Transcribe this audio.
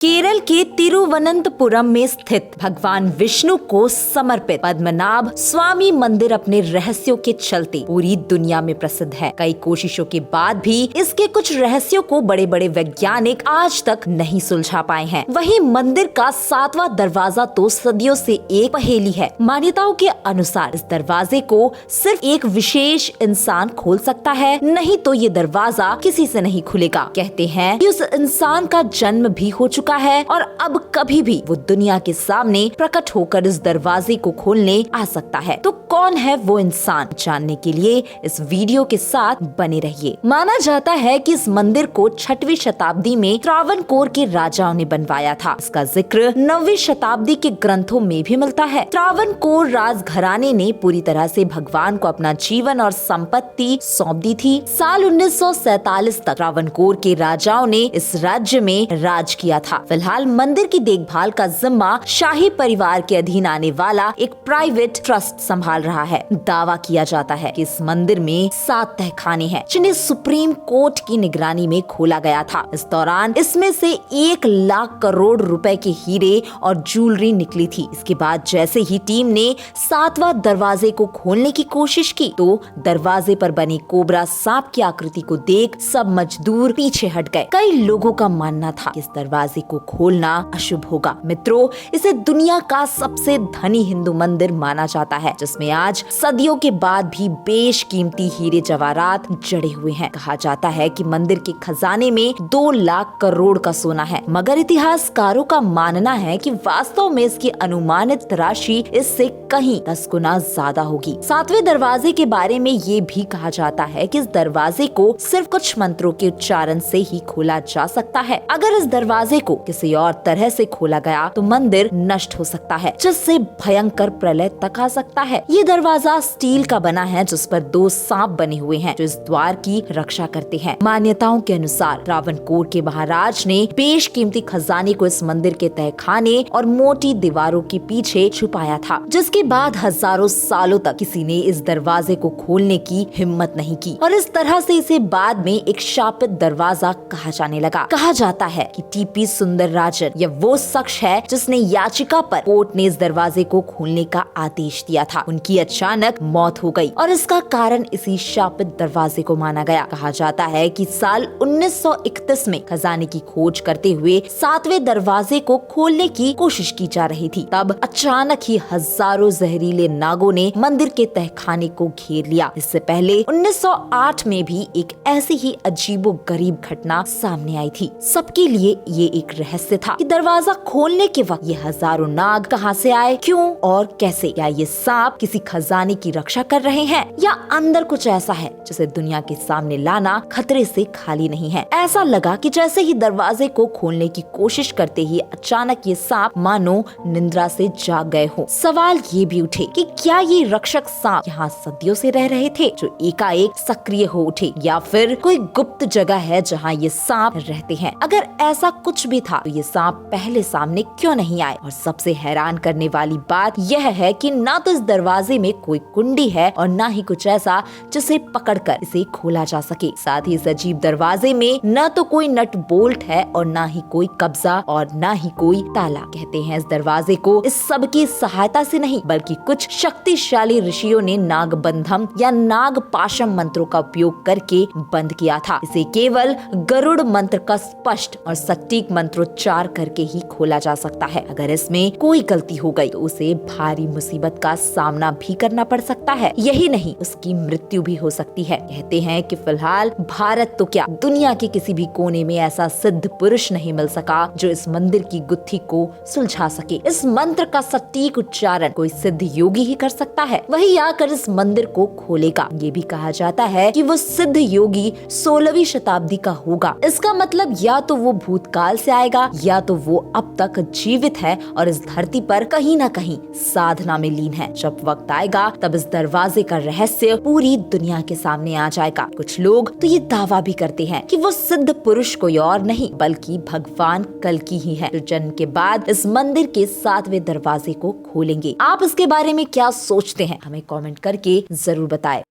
केरल के तिरुवनंतपुरम में स्थित भगवान विष्णु को समर्पित पद्मनाभ स्वामी मंदिर अपने रहस्यों के चलते पूरी दुनिया में प्रसिद्ध है। कई कोशिशों के बाद भी इसके कुछ रहस्यों को बड़े बड़े वैज्ञानिक आज तक नहीं सुलझा पाए हैं। वहीं मंदिर का 7वां दरवाजा तो सदियों से एक पहेली है। मान्यताओं के अनुसार इस दरवाजे को सिर्फ एक विशेष इंसान खोल सकता है, नहीं तो ये दरवाजा किसी से नहीं खुलेगा। कहते हैं कि उस इंसान का जन्म भी हो चुका है और अब कभी भी वो दुनिया के सामने प्रकट होकर इस दरवाजे को खोलने आ सकता है। तो कौन है वो इंसान, जानने के लिए इस वीडियो के साथ बने रहिए। माना जाता है कि इस मंदिर को 6वीं शताब्दी में त्रावणकोर के राजाओं ने बनवाया था। इसका जिक्र 9वीं शताब्दी के ग्रंथों में भी मिलता है। त्रावणकोर राजघराने ने पूरी तरह से भगवान को अपना जीवन और संपत्ति सौंप दी थी। साल 1947 तक त्रावणकोर के राजाओं ने इस राज्य में राज किया था। फिलहाल मंदिर की देखभाल का जिम्मा शाही परिवार के अधीन आने वाला एक प्राइवेट ट्रस्ट संभाल रहा है। दावा किया जाता है कि इस मंदिर में 7 तहखाने हैं, जिन्हें सुप्रीम कोर्ट की निगरानी में खोला गया था। इस दौरान इसमें से 1 लाख करोड़ रुपए के हीरे और ज्वेलरी निकली थी। इसके बाद जैसे ही टीम ने 7वां दरवाजे को खोलने की कोशिश की तो दरवाजे पर बने कोबरा सांप की आकृति को देख सब मजदूर पीछे हट गए। कई लोगों का मानना था कि इस दरवाजे को खोलना अशुभ होगा। मित्रों, इसे दुनिया का सबसे धनी हिंदू मंदिर माना जाता है, जिसमें आज सदियों के बाद भी बेशकीमती हीरे जवाहरात जड़े हुए हैं। कहा जाता है कि मंदिर के खजाने में 2 लाख करोड़ का सोना है, मगर इतिहासकारों का मानना है कि वास्तव में इसकी अनुमानित राशि इससे कहीं 10 गुना ज्यादा होगी। 7वें दरवाजे के बारे में ये भी कहा जाता है कि इस दरवाजे को सिर्फ कुछ मंत्रों के उच्चारण से ही खोला जा सकता है। अगर इस दरवाजे को किसी और तरह से खोला गया तो मंदिर नष्ट हो सकता है, जिससे भयंकर प्रलय तक आ सकता है। ये दरवाजा स्टील का बना है, जिस पर 2 सांप बने हुए हैं जो इस द्वार की रक्षा करते हैं। मान्यताओं के अनुसार त्रावणकोर के महाराज ने बेशकीमती खजाने को इस मंदिर के तहखाने और मोटी दीवारों के पीछे छुपाया था, जिसके बाद हजारों सालों तक किसी ने इस दरवाजे को खोलने की हिम्मत नहीं की और इस तरह से इसे बाद में एक शापित दरवाजा कहा जाने लगा। कहा जाता है कि टीपी सुंदरराजन यह वो शख्स है जिसने याचिका पर कोर्ट ने इस दरवाजे को खोलने का आदेश दिया था। उनकी अचानक मौत हो गई और इसका कारण इसी शापित दरवाजे को माना गया। कहा जाता है कि साल 1931 में खजाने की खोज करते हुए 7वें दरवाजे को खोलने की कोशिश की जा रही थी। तब अचानक ही हजारों जहरीले नागों ने मंदिर के तहखाने को घेर लिया। इससे पहले 1908 में भी एक ऐसी ही अजीबोगरीब घटना सामने आई थी। सबके लिए ये एक रहस्य था कि दरवाजा खोलने के वक्त ये हजारों नाग कहां से आए, क्यों और कैसे। क्या ये सांप किसी खजाने की रक्षा कर रहे हैं या अंदर कुछ ऐसा है जिसे दुनिया के सामने लाना खतरे से खाली नहीं है। ऐसा लगा कि जैसे ही दरवाजे को खोलने की कोशिश करते ही अचानक ये सांप मानो निंद्रा से जाग गए हो। सवाल ये भी उठे कि क्या ये रक्षक सांप यहाँ सदियों से रह रहे थे जो एकाएक सक्रिय हो उठे, या फिर कोई गुप्त जगह है जहाँ ये सांप रहते हैं। अगर ऐसा कुछ भी था तो ये सांप पहले सामने क्यों नहीं आए। और सबसे हैरान करने वाली बात यह है कि ना तो इस दरवाजे में कोई कुंडी है और ना ही कुछ ऐसा जिसे पकड़कर इसे खोला जा सके। साथ ही इस अजीब दरवाजे में न तो कोई नट बोल्ट है और ना ही कोई कब्जा और ना ही कोई ताला। कहते हैं इस दरवाजे को इस सब की सहायता से नहीं बल्कि कुछ शक्तिशाली ऋषियों ने नागबंधम या नागपाशम मंत्रों का उपयोग करके बंद किया था। इसे केवल गरुड़ मंत्र का स्पष्ट और सटीक मंत्रोच्चार करके ही खोला जा सकता है। अगर इसमें कोई गलती हो गई तो उसे भारी मुसीबत का सामना भी करना पड़ सकता है। यही नहीं, उसकी मृत्यु भी हो सकती है। कहते हैं कि फिलहाल भारत तो क्या, दुनिया के किसी भी कोने में ऐसा सिद्ध पुरुष नहीं मिल सका जो इस मंदिर की गुत्थी को सुलझा सके। इस मंत्र का सटीक उच्चारण कोई सिद्ध योगी ही कर सकता है, वही आकर इस मंदिर को खोलेगा। ये भी कहा जाता है कि वो सिद्ध योगी 16वीं शताब्दी का होगा। इसका मतलब या तो वो भूतकाल से आएगा या तो वो अब तक जीवित है और इस धरती पर कहीं न कहीं साधना में लीन है। जब वक्त आएगा तब इस दरवाजे का रहस्य पूरी दुनिया के सामने आ जाएगा। कुछ लोग तो ये दावा भी करते हैं कि वो सिद्ध पुरुष कोई और नहीं बल्कि भगवान कल्कि ही है, जो जन्म के बाद इस मंदिर के 7वें दरवाजे को खोलेंगे। आप इसके बारे में क्या सोचते हैं, हमें कमेंट करके जरूर बताएं।